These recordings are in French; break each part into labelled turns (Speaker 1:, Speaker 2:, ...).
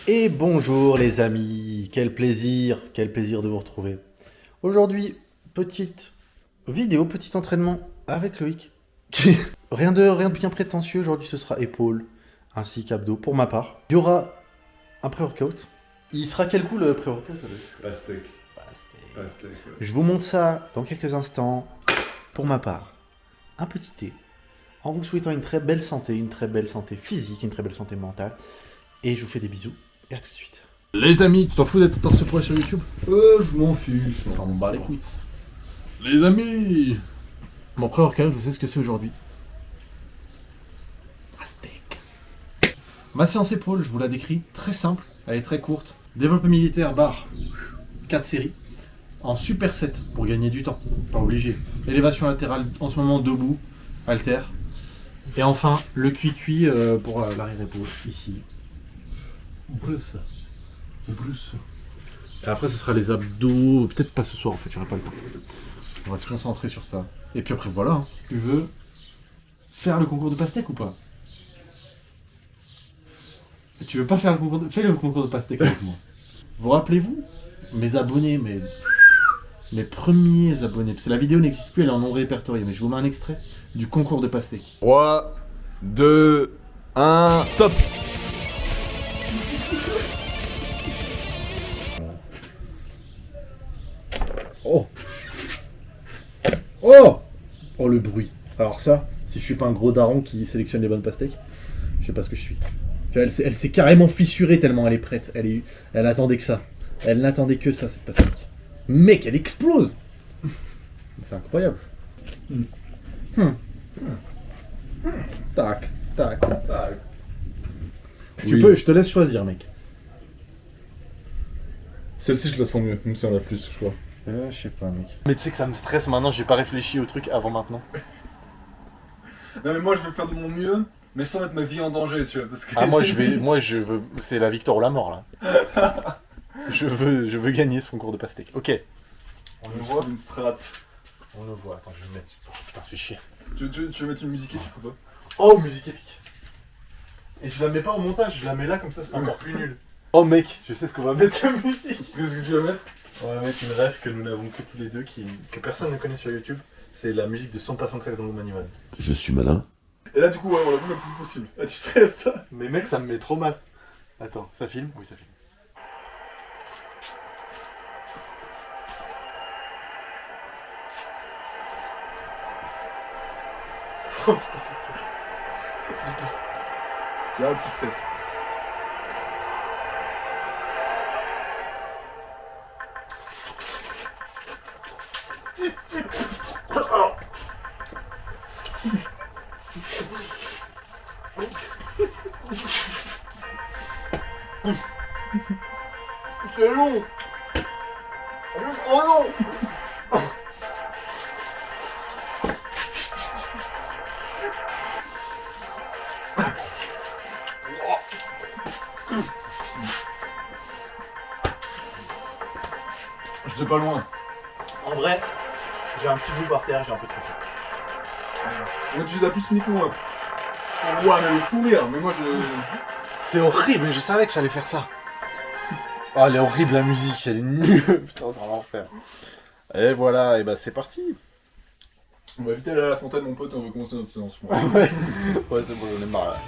Speaker 1: Et bonjour les amis, quel plaisir de vous retrouver. Aujourd'hui, petite vidéo, petit entraînement avec Loïc. Rien de bien prétentieux, aujourd'hui ce sera épaules ainsi qu'abdos pour ma part. Il y aura un pré-workout. Il sera quel coup le pré-workout Loïc?
Speaker 2: Pastèque.
Speaker 1: Pastèque. Je vous montre ça dans quelques instants. Pour ma part, un petit thé. En vous souhaitant une très belle santé physique, une très belle santé mentale. Et je vous fais des bisous. Et à tout de suite.
Speaker 2: Les amis, tu t'en fous d'être torse poil sur YouTube?
Speaker 3: Je m'en fiche.
Speaker 2: Ça m'en bat les couilles. Les amis, mon pré-workout, je sais ce que c'est aujourd'hui. Pastèque. Ma séance épaule, je vous la décris, très simple, elle est très courte. Développé militaire, barre, 4 séries. En superset, pour gagner du temps, pas obligé. Élévation latérale, en ce moment debout, halter. Et enfin, le cuit-cuit pour l'arrière-épaule, ici. Plus. Et après, ce sera les abdos. Peut-être pas ce soir, en fait, j'aurai pas le temps. On va se concentrer sur ça. Et puis après, voilà. Hein. Tu veux faire le concours de pastèque ou pas? Tu veux pas faire le concours de... Fais le concours de pastèque avec moi. Vous rappelez-vous, mes abonnés, mes premiers abonnés, parce que la vidéo n'existe plus, elle est en non répertorié, mais je vous mets un extrait du concours de pastèque.
Speaker 3: 3, 2, 1, top.
Speaker 2: Oh Oh Oh le bruit. Alors ça, si je suis pas un gros daron qui sélectionne les bonnes pastèques, je sais pas ce que je suis. Tu vois, elle s'est carrément fissurée tellement elle est prête. Elle attendait que ça. Elle n'attendait que ça, cette pastèque. Mec, elle explose. C'est incroyable. Tac, tac, tac. Tu
Speaker 3: Oui.
Speaker 2: peux, je te laisse choisir, mec.
Speaker 3: Celle-ci, je la sens mieux, même si on a plus, je crois.
Speaker 2: Je sais pas, mec. Mais tu sais que ça me stresse maintenant, j'ai pas réfléchi au truc avant maintenant.
Speaker 3: Non, mais moi, je vais faire de mon mieux, mais sans mettre ma vie en danger, tu vois. Parce que...
Speaker 2: Ah, moi je veux. C'est la victoire ou la mort là. je veux gagner ce concours de pastèque. Ok.
Speaker 3: On le voit une strat.
Speaker 2: On le voit, attends, je vais le mettre. Oh, putain, ça fait chier.
Speaker 3: Tu veux mettre une musique épique ou pas?
Speaker 2: Oh, musique épique. Et je la mets pas au montage, je la mets là comme ça, c'est encore plus nul. Oh mec, je sais ce qu'on va mettre comme musique.
Speaker 3: Qu'est-ce que tu vas mettre?
Speaker 2: On va mettre une rêve que nous n'avons que tous les deux, que personne ne connaît sur YouTube. C'est la musique de Sans Passant que ça dans le Manimal.
Speaker 4: Je suis malin.
Speaker 3: Et là, du coup, ouais, on l'a vu le plus possible. Ah, tu stresses, toi?
Speaker 2: Mais mec, ça me met trop mal. Attends, ça filme? Oui, ça filme. Oh putain, c'est trop... C'est flippant.
Speaker 3: Il y a un petit stress.
Speaker 2: C'est long. C'est trop long.
Speaker 3: J'étais pas loin.
Speaker 2: En vrai, j'ai un petit bout par terre, j'ai un peu trop chaud.
Speaker 3: Moi, tu les as plus fini que moi. Ouais, mais le fou rire, mais moi,
Speaker 2: C'est horrible, je savais que j'allais faire ça. Oh, elle est horrible la musique, elle est nulle. Putain, ça va l'enfer. Et voilà, et bah c'est parti.
Speaker 3: On va vite aller à la fontaine, mon pote, on va commencer notre séance.
Speaker 2: Ouais, c'est bon, j'en ai marre là.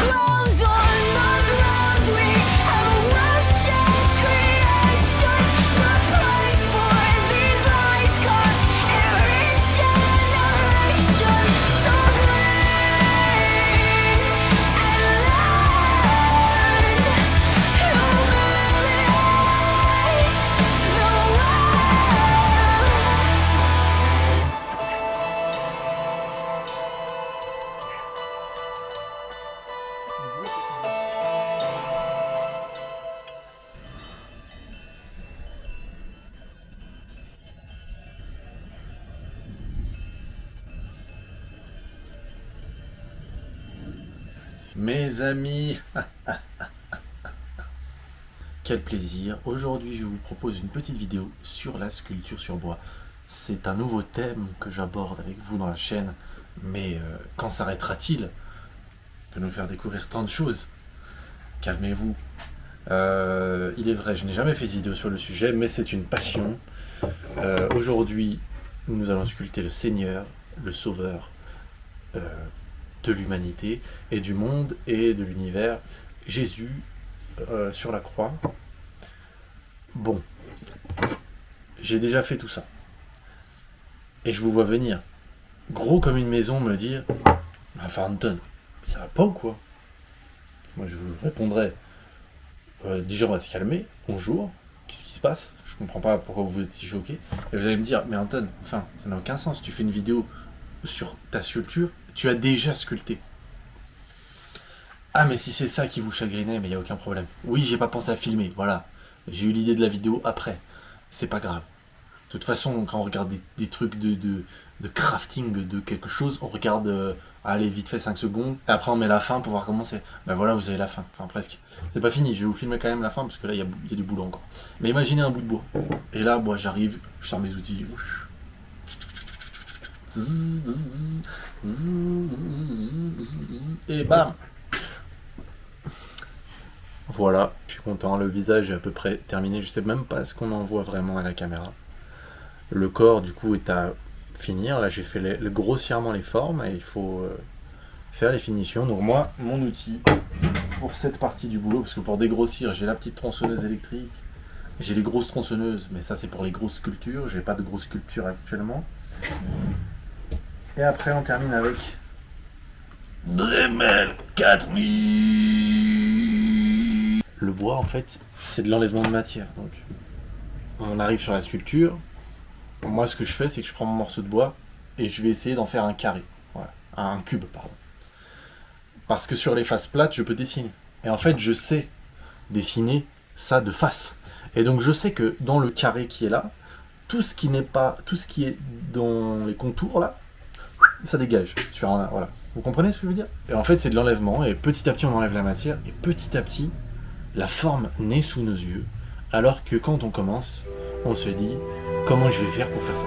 Speaker 5: Clowns on the ground, we have
Speaker 1: Mes amis, quel plaisir. Aujourd'hui, je vous propose une petite vidéo sur la sculpture sur bois. C'est un nouveau thème que j'aborde avec vous dans la chaîne, mais quand s'arrêtera-t-il de nous faire découvrir tant de choses? Calmez-vous. Il est vrai, je n'ai jamais fait de vidéo sur le sujet, mais c'est une passion. Aujourd'hui, nous allons sculpter le Seigneur, le Sauveur de l'humanité et du monde et de l'univers, Jésus sur la croix. Bon, j'ai déjà fait tout ça. Et je vous vois venir, gros comme une maison, me dire « Enfin Anton, ça va pas ou quoi ?» Moi je vous répondrais déjà on va se calmer, bonjour, qu'est-ce qui se passe? Je comprends pas pourquoi vous êtes si choqué. Et vous allez me dire « Mais Anton, enfin, ça n'a aucun sens, tu fais une vidéo sur ta sculpture, tu as déjà sculpté. » Ah mais si c'est ça qui vous chagrinait, mais il n'y a aucun problème. Oui, j'ai pas pensé à filmer, voilà. J'ai eu l'idée de la vidéo après. C'est pas grave. De toute façon, quand on regarde des trucs de crafting de quelque chose, on regarde, allez, vite fait 5 secondes, et après on met la fin pour voir comment c'est. Ben voilà, vous avez la fin, enfin presque. C'est pas fini, je vais vous filmer quand même la fin, parce que là, il y a du boulot encore. Mais imaginez un bout de bois. Et là, moi, j'arrive, je sors mes outils. Et bam! Voilà, je suis content, le visage est à peu près terminé, je sais même pas ce qu'on en voit vraiment à la caméra. Le corps du coup est à finir, là j'ai fait grossièrement les formes et il faut faire les finitions. Donc moi, mon outil pour cette partie du boulot, parce que pour dégrossir j'ai la petite tronçonneuse électrique, j'ai les grosses tronçonneuses, mais ça c'est pour les grosses sculptures, j'ai pas de grosses sculptures actuellement. Et après on termine avec Dremel 4000. Le bois, en fait, c'est de l'enlèvement de matière. Donc, on arrive sur la sculpture. Moi, ce que je fais, c'est que je prends mon morceau de bois et je vais essayer d'en faire un carré. Voilà. Un cube, pardon. Parce que sur les faces plates, je peux dessiner. Et en fait, je sais dessiner ça de face. Et donc, je sais que dans le carré qui est là, tout ce qui est dans les contours, là, ça dégage. Voilà. Vous comprenez ce que je veux dire? Et en fait, c'est de l'enlèvement. Et petit à petit, on enlève la matière. Et petit à petit, la forme naît sous nos yeux, alors que quand on commence, on se dit comment je vais faire pour faire ça.